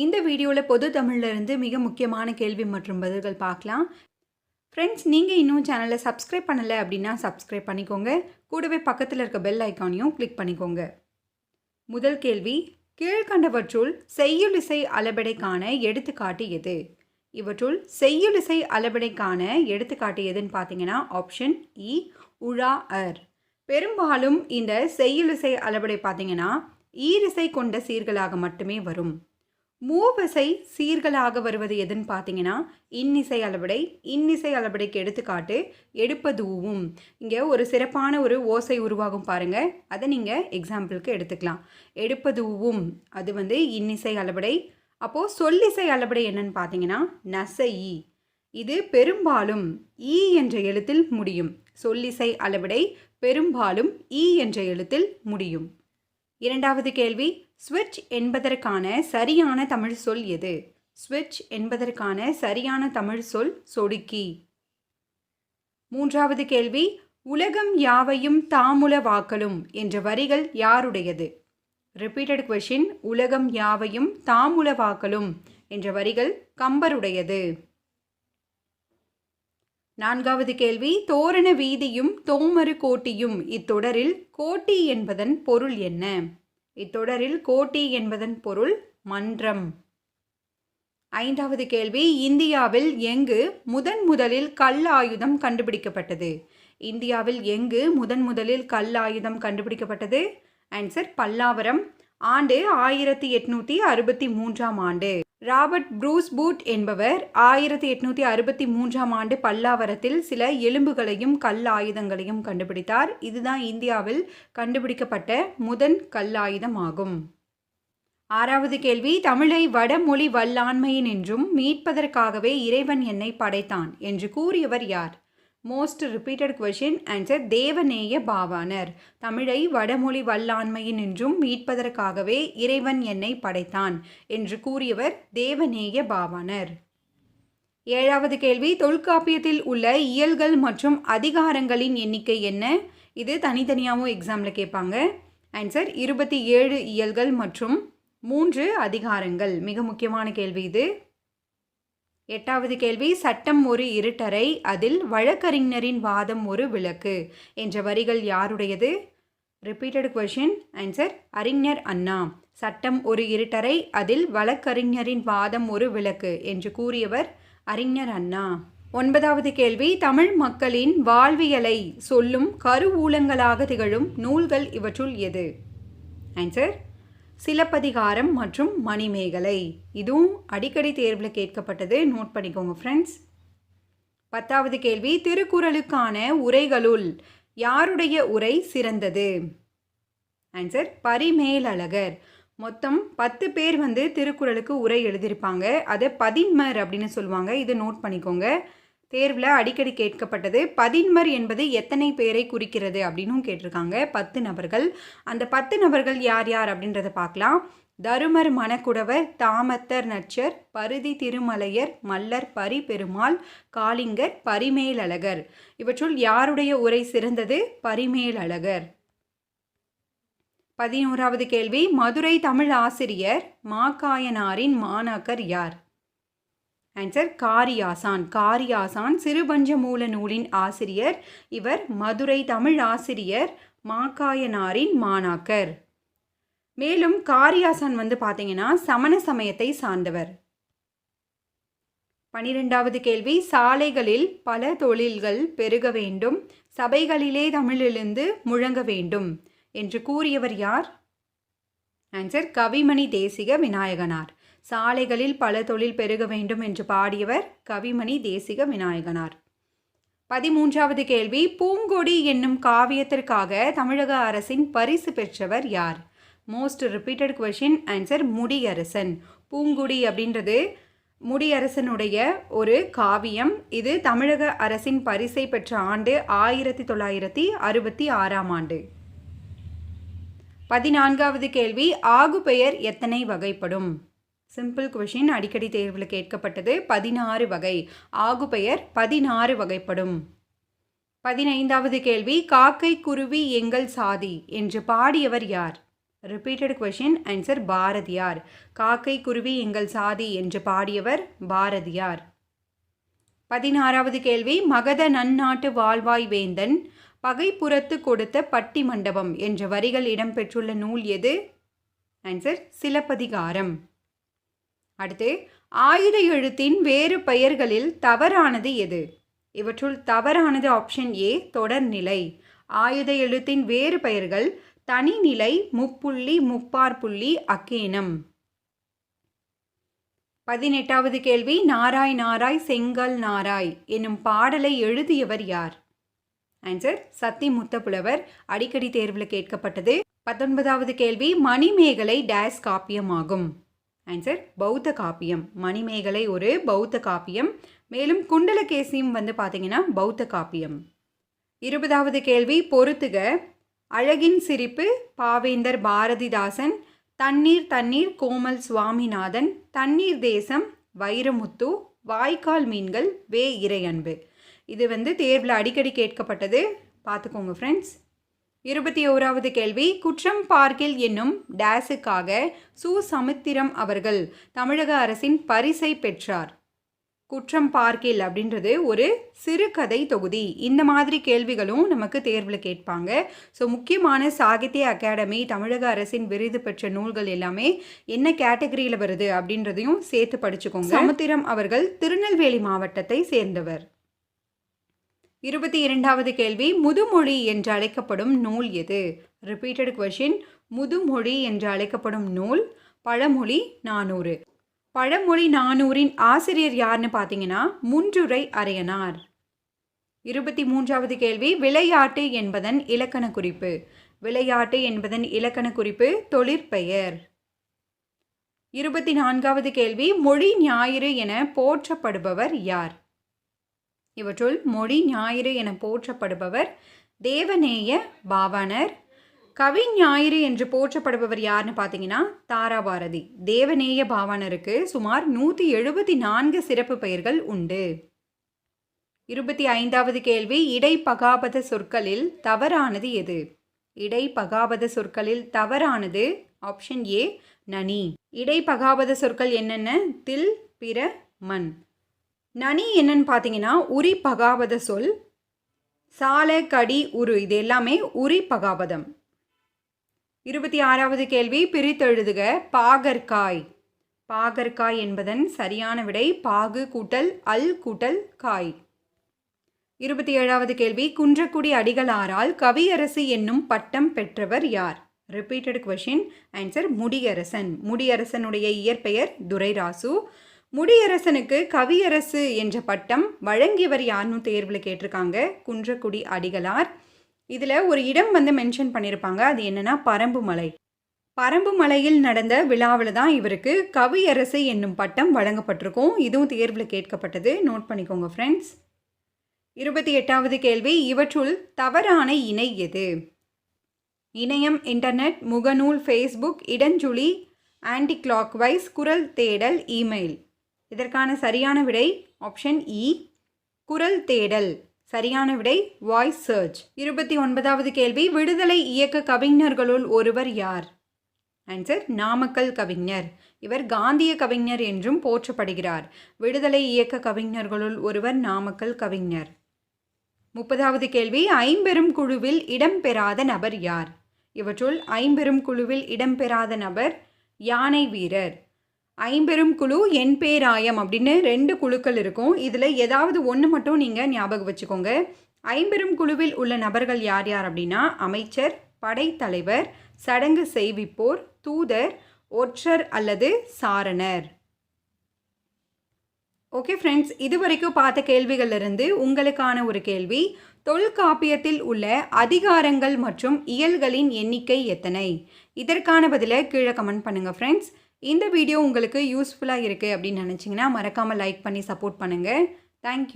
இந்த வீடியோவில் பொது தமிழ்ல இருந்து மிக முக்கியமான கேள்வி மற்றும் பதில்கள் பார்க்கலாம். ஃப்ரெண்ட்ஸ், நீங்கள் இன்னும் சேனலை சப்ஸ்கிரைப் பண்ணலை அப்படின்னா சப்ஸ்கிரைப் பண்ணிக்கோங்க. கூடவே பக்கத்தில் இருக்க பெல் ஐக்கானையும் கிளிக் பண்ணிக்கோங்க. முதல் கேள்வி, கீழ்கண்டவற்றுள் செய்யுளிசை அளபெடைக்கான எடுத்துக்காட்டு எது? இவற்றுள் செய்யுளிசை அளபெடைக்கான எடுத்துக்காட்டு எதுன்னு பார்த்தீங்கன்னா ஆப்ஷன் இ உழா அர். பெரும்பாலும் இந்த செய்யுளிசை அளபெடை பார்த்தீங்கன்னா ஈரிசை கொண்ட சீர்களாக மட்டுமே வரும். மூவசை சீர்களாக வருவது எதுன்னு பார்த்தீங்கன்னா இன்னிசை அளபடை. இன்னிசை அளபடைக்கு எடுத்துக்காட்டு எடுப்பதூவும். இங்கே ஒரு சிறப்பான ஒரு ஓசை உருவாகும் பாருங்க, அதை நீங்கள் எக்ஸாம்பிளுக்கு எடுத்துக்கலாம். எடுப்பதூவும் அது இன்னிசை அளபடை. அப்போது சொல்லிசை அளபடை என்னன்னு பார்த்தீங்கன்னா நசை. இது பெரும்பாலும் ஈ என்ற எழுத்தில் முடியும். சொல்லிசை அளபடை பெரும்பாலும் ஈ என்ற எழுத்தில் முடியும். இரண்டாவது கேள்வி, ஸ்விட்ச் என்பதற்கான சரியான தமிழ் சொல் எது? ஸ்விட்ச் என்பதற்கான சரியான தமிழ் சொல் சொடுக்கி. மூன்றாவது கேள்வி, உலகம் யாவையும் தாமுல வாக்கலும் என்ற வரிகள் யாருடையது? Repeated question. உலகம் யாவையும் தாமுல வாக்கலும் என்ற வரிகள் கம்பருடையது. நான்காவது கேள்வி, தோரண வீதியும் தோமரு கோட்டியும் இத்தொடரில் கோட்டி என்பதன் பொருள் என்ன? இத்தொடரில் கோட்டி என்பதன் பொருள் மன்றம். ஐந்தாவது கேள்வி, இந்தியாவில் எங்கு முதலில் கல் ஆயுதம் கண்டுபிடிக்கப்பட்டது? இந்தியாவில் எங்கு முதலில் கல் ஆயுதம் கண்டுபிடிக்கப்பட்டது? ஆன்சர் பல்லாவரம். ஆண்டு 1863ஆம் ஆண்டு. ராபர்ட் ப்ரூஸ் பூட் என்பவர் 1863ஆம் ஆண்டு பல்லாவரத்தில் சில எலும்புகளையும் கல் ஆயுதங்களையும் கண்டுபிடித்தார். இதுதான் இந்தியாவில் கண்டுபிடிக்கப்பட்ட முதல் கல்லாயுதம் ஆகும். ஆறாவது கேள்வி, தமிழை வடமொழி வல்லாண்மையின் என்றும் மீட்பதற்காகவே இறைவன் என்னை படைத்தான் என்று கூறியவர் யார்? Most repeated question. Answer Devaneya Pavanar. தமிழை வடமொழி வல்லாண்மையின் என்றும் மீட்பதற்காகவே இறைவன் என்னை படைத்தான் என்று கூறியவர் தேவநேய பாவாணர். ஏழாவது கேள்வி, தொல்காப்பியத்தில் உள்ள இயல்கள் மற்றும் அதிகாரங்களின் எண்ணிக்கை என்ன? இது தனித்தனியாகவும் எக்ஸாமில் கேட்பாங்க. ஆன்சர் 27 இயல்கள் மற்றும் 3 அதிகாரங்கள். மிக முக்கியமான கேள்வி இது. எட்டாவது கேள்வி, சட்டம் ஒரு இருட்டறை, அதில் வழக்கறிஞரின் வாதம் ஒரு விளக்கு என்ற வரிகள் யாருடையது? Repeated question. ஆன்சர் அறிஞர் அண்ணா. சட்டம் ஒரு இருட்டறை, அதில் வழக்கறிஞரின் வாதம் ஒரு விளக்கு என்று கூறியவர் அறிஞர் அண்ணா. ஒன்பதாவது கேள்வி, தமிழ் மக்களின் வாழ்வியலை சொல்லும் கருவூலங்களாக திகழும் நூல்கள் இவற்றுள் எது? ஆன்சர் சிலப்பதிகாரம் மற்றும் மணிமேகலை. இதுவும் அடிக்கடி தேர்வில் கேட்கப்பட்டது, நோட் பண்ணிக்கோங்க ஃப்ரெண்ட்ஸ். பத்தாவது கேள்வி, திருக்குறளுக்கான உரைகளுள் யாருடைய உரை சிறந்தது? ஆன்சர் பரிமேலழகர். மொத்தம் 10 பேர் திருக்குறளுக்கு உரை எழுதியிருப்பாங்க. அது பதின்மர் அப்படின்னு சொல்லுவாங்க. இது நோட் பண்ணிக்கோங்க, தேர்வில் அடிக்கடி கேட்கப்பட்டது. பதின்மர் என்பது எத்தனை பேரை குறிக்கிறது அப்படின்னும் கேட்டிருக்காங்க. 10 நபர்கள். அந்த 10 நபர்கள் யார் யார் அப்படின்றத பார்க்கலாம். தருமர் மணக்குடவர், தாமத்தர் நச்சர், பருதி திருமலையர், மல்லர் பரி பெருமாள், காளிங்கர், பரிமேலழகர். இவற்றுள் யாருடைய உரை சிறந்தது? பரிமேலழகர். 11வது கேள்வி, மதுரை தமிழ் ஆசிரியர் மாக்காயனாரின் மாணாக்கர் யார்? ஆன்சர் காரியாசான். காரியாசான் சிறுபஞ்ச மூல நூலின் ஆசிரியர். இவர் மதுரை தமிழ் ஆசிரியர் மாக்காயனாரின் மாணாக்கர். மேலும் காரியாசான் பார்த்தீங்கன்னா சமண சமயத்தை சார்ந்தவர். 12வது கேள்வி, சாலைகளில் பல தொழில்கள் பெருக வேண்டும், சபைகளிலே தமிழிலிருந்து முழங்க வேண்டும் என்று கூறியவர் யார்? ஆன்சர் கவிமணி தேசிக விநாயகனார். சாலைகளில் பல தொழில் பெருக வேண்டும் என்று பாடியவர் கவிமணி தேசிக விநாயகனார். 13வது கேள்வி, பூங்கொடி என்னும் காவியத்திற்காக தமிழக அரசின் பரிசு பெற்றவர் யார்? Most repeated question. Answer Mudiyarasan. Poongudi அப்படின்றது முடியரசனுடைய ஒரு காவியம். இது தமிழக அரசின் பரிசை பெற்ற ஆண்டு 1966ஆம் ஆண்டு. 14வது கேள்வி, ஆகு பெயர் எத்தனை வகைப்படும்? சிம்பிள் கொஷின், அடிக்கடி தேர்வில் கேட்கப்பட்டது. 16 வகை. ஆகு பெயர் 16 வகைப்படும். 15வது கேள்வி, காக்கை குருவி எங்கள் சாதி என்று பாடியவர் யார்? Repeated question. ஆன்சர் பாரதியார். காக்கை குருவி எங்கள் சாதி என்று பாடியவர் பாரதியார். 16வது கேள்வி. மகத நன்னாட்டு வாழ்வாய் வேந்தன் பகைப்புறத்து கொடுத்த பட்டி மண்டபம் என்ற வரிகள் இடம்பெற்றுள்ள நூல் எது? ஆன்சர் சிலப்பதிகாரம். அடுத்து, ஆயுத எழுத்தின் வேறு பெயர்களில் தவறானது எது? இவற்றுள் தவறானது ஆப்ஷன் ஏ தொடர்நிலை. ஆயுத எழுத்தின் வேறு பெயர்கள் தனிநிலை, முப்புள்ளி, முப்பாற்புள்ளி, அக்கேனம். 18வது கேள்வி. நாராய் நாராய் செங்கல் நாராய் என்னும் பாடலை எழுதியவர் யார்? ஆன்சர் சத்திமுத்த புலவர். அடிக்கடி தேர்வில் கேட்கப்பட்டது. 19வது கேள்வி. மணிமேகலை டேஸ் காப்பியமாகும்? ஆன்சர் பௌத்த காப்பியம். மணிமேகலை ஒரு பௌத்த காப்பியம். மேலும் குண்டலகேசியும் பார்த்தீங்கன்னா பௌத்த காப்பியம். 20வது கேள்வி. பொறுத்துக. அழகின் சிரிப்பு பாவேந்தர் பாரதிதாசன், தண்ணீர் தண்ணீர் கோமல் சுவாமிநாதன், தண்ணீர் தேசம் வைரமுத்து, வாய்க்கால் மீன்கள் வே இறையன்பு. இது தேர்வில் அடிக்கடி கேட்கப்பட்டது, பார்த்துக்கோங்க ஃப்ரெண்ட்ஸ். 21வது கேள்வி. குற்றம் பார்க்கில் என்னும் டேஸுக்காக சு சமுத்திரம் அவர்கள் தமிழக அரசின் பரிசை பெற்றார். குற்றம் பார்க்கில் அப்படின்றது ஒரு சிறுகதை தொகுதி. இந்த மாதிரி கேள்விகளும் நமக்கு தேர்வில் கேட்பாங்க. ஸோ முக்கியமான சாகித்ய அகாடமி தமிழக அரசின் விருது பெற்ற நூல்கள் எல்லாமே என்ன கேட்டகரியில் வருது அப்படின்றதையும் சேர்த்து படிச்சுக்கோங்க. சமுத்திரம் அவர்கள் திருநெல்வேலி மாவட்டத்தை சேர்ந்தவர். 22வது கேள்வி. முதுமொழி என்று அழைக்கப்படும் நூல் எது? Repeated question. முதுமொழி என்று அழைக்கப்படும் நூல் பழமொழி 400. பழமொழி 400ன் ஆசிரியர் யாருன்னு பார்த்தீங்கன்னா முன்றுரை அரையனார். 23வது கேள்வி. விளையாட்டு என்பதன் இலக்கண குறிப்பு? விளையாட்டு என்பதன் இலக்கண குறிப்பு தொழிற்பெயர். 24வது கேள்வி. மொழி ஞாயிறு என போற்றப்படுபவர் யார்? இவற்றுள் மொழி ஞாயிறு என போற்றப்படுபவர் தேவநேய பாவாணர். கவி ஞாயிறு என்று போற்றப்படுபவர் யாருன்னு பார்த்தீங்கன்னா தாராபாரதி. தேவநேய பாவாணருக்கு சுமார் 174 சிறப்பு பெயர்கள் உண்டு. 25வது கேள்வி. இடைப்பகாபத சொற்களில் தவறானது எது? இடைப்பகாபத சொற்களில் தவறானது ஆப்ஷன் ஏ நனி. இடைப்பகாபத சொற்கள் என்னென்ன? தில், பிற, மண். நனி என்னன்னு பார்த்தீங்கன்னா உரி பகாபத சொல். சால, கடி, உரு இது எல்லாமே உரி பகாபதம். 26வது கேள்வி. பிரித்தெழுதுக. பாகற்காய். பாகற்காய் என்பதன் சரியான விடை பாகு கூட்டல் அல் கூட்டல் காய். 27வது கேள்வி. குன்றக்குடி அடிகளாரால் கவியரசு என்னும் பட்டம் பெற்றவர் யார்? Repeated question. ஆன்சர் முடியரசன். முடியரசனுடைய இயற்பெயர் துரைராசு. முடியரசனுக்கு கவியரசு என்ற பட்டம் வழங்கியவர் யாருன்னு தேர்வில் கேட்டிருக்காங்க. குன்றக்குடி அடிகளார். இதில் ஒரு இடம் மென்ஷன் பண்ணியிருப்பாங்க. அது என்னன்னா பரம்புமலை. பரம்புமலையில் நடந்த விழாவில் தான் இவருக்கு கவியரசு என்னும் பட்டம் வழங்கப்பட்டிருக்கும். இதுவும் தேர்வில் கேட்கப்பட்டது, நோட் பண்ணிக்கோங்க ஃப்ரெண்ட்ஸ். 28வது கேள்வி. இவற்றுள் தவறான இணை எது? இணையம், இன்டர்நெட், முகநூல், ஃபேஸ்புக், இடஞ்சுழி, ஆன்டி கிளாக் வைஸ், குரல் தேடல், இமெயில். இதற்கான சரியான விடை ஆப்ஷன் இ குரல் தேடல். சரியான விடை வாய்ஸ் சர்ச். 29வது கேள்வி. விடுதலை இயக்க கவிஞர்களுள் ஒருவர் யார்? ஆன்சர் நாமக்கல் கவிஞர். இவர் காந்திய கவிஞர் என்றும் போற்றப்படுகிறார். விடுதலை இயக்க கவிஞர்களுள் ஒருவர் நாமக்கல் கவிஞர். 30வது கேள்வி. ஐம்பெரும் குழுவில் இடம்பெறாத நபர் யார்? இவற்றுள் ஐம்பெரும் குழுவில் இடம்பெறாத நபர் யானை வீரர். ஐம்பெரும் குழு என் பேராயம் அப்படின்னு 2 குழுக்கள் இருக்கும். இதில் ஏதாவது ஒன்று மட்டும் நீங்கள் ஞாபகம் வச்சுக்கோங்க. ஐம்பெரும் குழுவில் உள்ள நபர்கள் யார் யார் அப்படின்னா அமைச்சர், படைத்தலைவர், சடங்கு செய்விப்போர், தூதர், ஒற்றர் அல்லது சாரணர். ஓகே ஃப்ரெண்ட்ஸ், இதுவரைக்கும் பார்த்த கேள்விகளிலிருந்து உங்களுக்கான ஒரு கேள்வி. தொல்காப்பியத்தில் உள்ள அதிகாரங்கள் மற்றும் இயல்களின் எண்ணிக்கை எத்தனை? இதற்கான பதிலை கீழே கமெண்ட் பண்ணுங்கள் ஃப்ரெண்ட்ஸ். இந்த வீடியோ உங்களுக்கு யூஸ்ஃபுல்லாக இருக்குது அப்படின்னு நினச்சிங்கன்னா மறக்காமல் லைக் பண்ணி சப்போர்ட் பண்ணுங்கள். தேங்க்யூ.